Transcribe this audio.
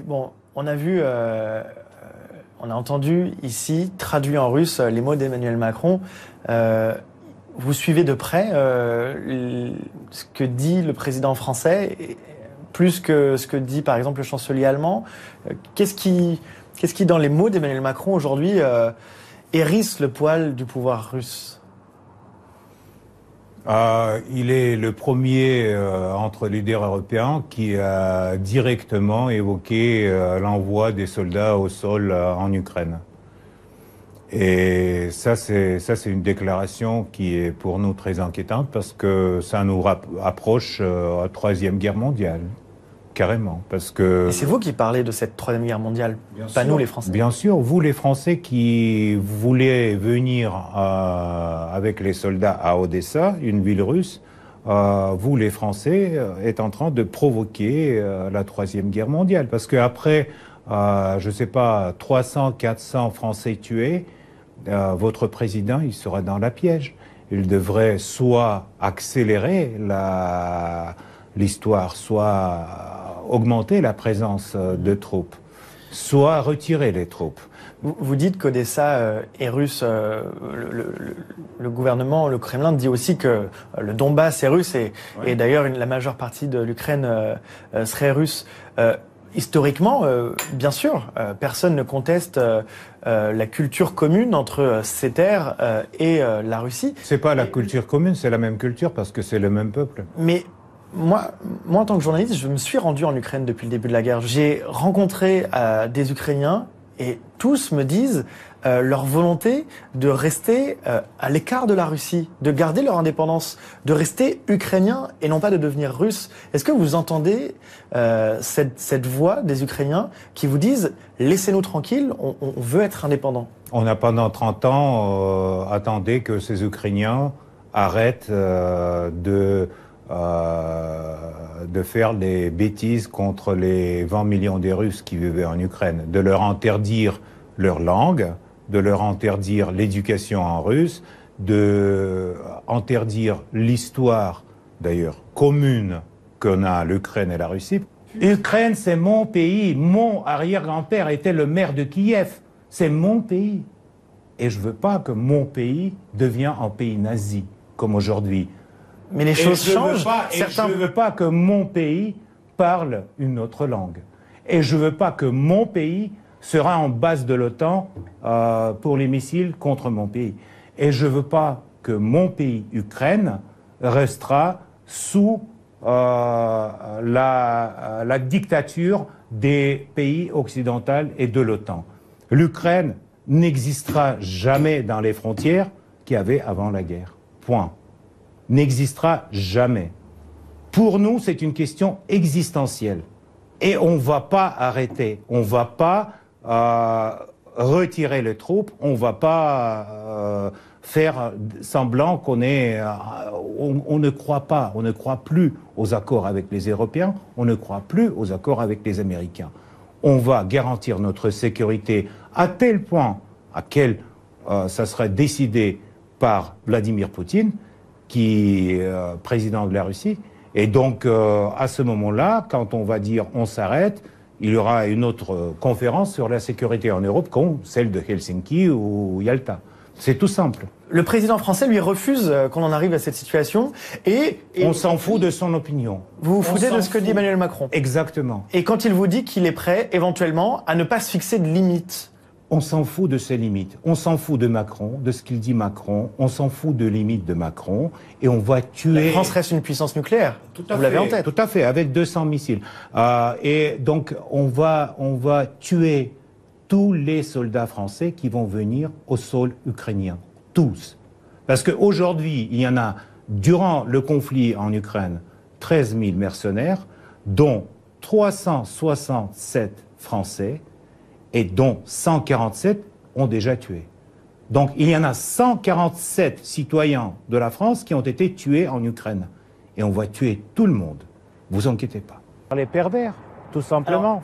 Bon, on a vu, on a entendu ici, traduit en russe, les mots d'Emmanuel Macron. Vous suivez de près ce que dit le président français, plus que ce que dit par exemple le chancelier allemand. Qu'est-ce qui, dans les mots d'Emmanuel Macron aujourd'hui, hérisse le poil du pouvoir russe? Il est le premier entre leaders européens qui a directement évoqué l'envoi des soldats au sol en Ukraine. Et ça, c'est une déclaration qui est pour nous très inquiétante parce que ça nous approche à la Troisième Guerre mondiale, carrément. Parce que et c'est vous qui parlez de cette Troisième Guerre mondiale, pas nous les Français. Bien sûr, vous les Français qui voulez venir avec les soldats à Odessa, une ville russe, vous les Français êtes en train de provoquer la Troisième Guerre mondiale. Parce qu'après, je ne sais pas, 300, 400 Français tués, votre président, il sera dans la piège. Il devrait soit accélérer l'histoire, soit augmenter la présence de troupes, soit retirer les troupes. Vous dites qu'Odessa est russe. Le gouvernement, le Kremlin dit aussi que le Donbass est russe et d'ailleurs la majeure partie de l'Ukraine serait russe. Historiquement, bien sûr, personne ne conteste la culture commune entre ces terres et la Russie. C'est pas la culture commune, c'est la même culture parce que c'est le même peuple. Mais moi, en tant que journaliste, je me suis rendu en Ukraine depuis le début de la guerre. J'ai rencontré des Ukrainiens et tous me disent leur volonté de rester à l'écart de la Russie, de garder leur indépendance, de rester ukrainiens et non pas de devenir russes. Est-ce que vous entendez cette voix des Ukrainiens qui vous disent « laissez-nous tranquilles, on veut être indépendants ». On a pendant 30 ans attendu que ces Ukrainiens arrêtent de faire des bêtises contre les 20 millions de Russes qui vivaient en Ukraine, de leur interdire leur langue, de leur interdire l'éducation en russe, de interdire l'histoire, d'ailleurs, commune qu'on a l'Ukraine et la Russie. L'Ukraine, c'est mon pays. Mon arrière-grand-père était le maire de Kiev. C'est mon pays. Et je ne veux pas que mon pays devienne un pays nazi, comme aujourd'hui. Mais les choses changent. Je ne veux pas que mon pays parle une autre langue. Et je ne veux pas que mon pays sera en base de l'OTAN pour les missiles contre mon pays. Et je ne veux pas que mon pays, Ukraine, restera sous la dictature des pays occidentaux et de l'OTAN. L'Ukraine n'existera jamais dans les frontières qu'il y avait avant la guerre. Point. N'existera jamais. Pour nous, c'est une question existentielle. Et on ne va pas arrêter. On ne va pas retirer les troupes. On ne va pas faire semblant qu'on est... on ne croit pas, on ne croit plus aux accords avec les Européens, on ne croit plus aux accords avec les Américains. On va garantir notre sécurité à tel point auquel ça sera décidé par Vladimir Poutine, qui est président de la Russie. Et donc, à ce moment-là, quand on va dire on s'arrête, il y aura une autre conférence sur la sécurité en Europe, comme celle de Helsinki ou Yalta. C'est tout simple. Le président français, lui, refuse qu'on en arrive à cette situation et on s'en fout de son opinion. Vous vous foutez de ce que dit Emmanuel Macron. Exactement. Et quand il vous dit qu'il est prêt, éventuellement, à ne pas se fixer de limites. On s'en fout de ses limites. On s'en fout de Macron, de ce qu'il dit Macron. On s'en fout de limites de Macron. Et on va tuer... La France reste une puissance nucléaire. Vous l'avez en tête. Tout à fait, avec 200 missiles. Et donc, on va tuer tous les soldats français qui vont venir au sol ukrainien. Tous. Parce qu'aujourd'hui, il y en a, durant le conflit en Ukraine, 13 000 mercenaires, dont 367 Français, et dont 147 ont déjà tué. Donc il y en a 147 citoyens de la France qui ont été tués en Ukraine. Et on va tuer tout le monde. Vous inquiétez pas. Les pervers, tout simplement.